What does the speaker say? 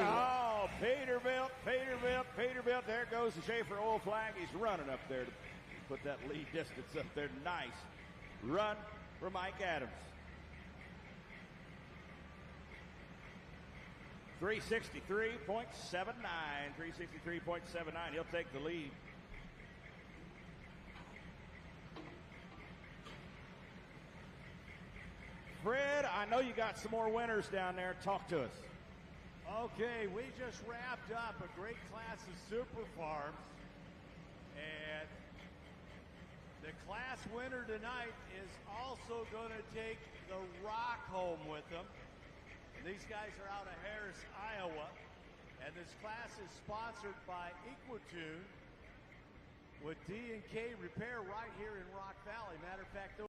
Oh, Peterbilt. There goes the Schaefer oil flag. He's running up there to put that lead distance up there. Nice run for Mike Adams. 363.79. He'll take the lead. Fred, I know you got some more winners down there. Talk to us. Okay, we just wrapped up a great class of Super Farms, and the class winner tonight is also going to take the Rock home with them. And these guys are out of Harris, Iowa, and this class is sponsored by Equitune with D&K Repair right here in Rock Valley. Matter of fact,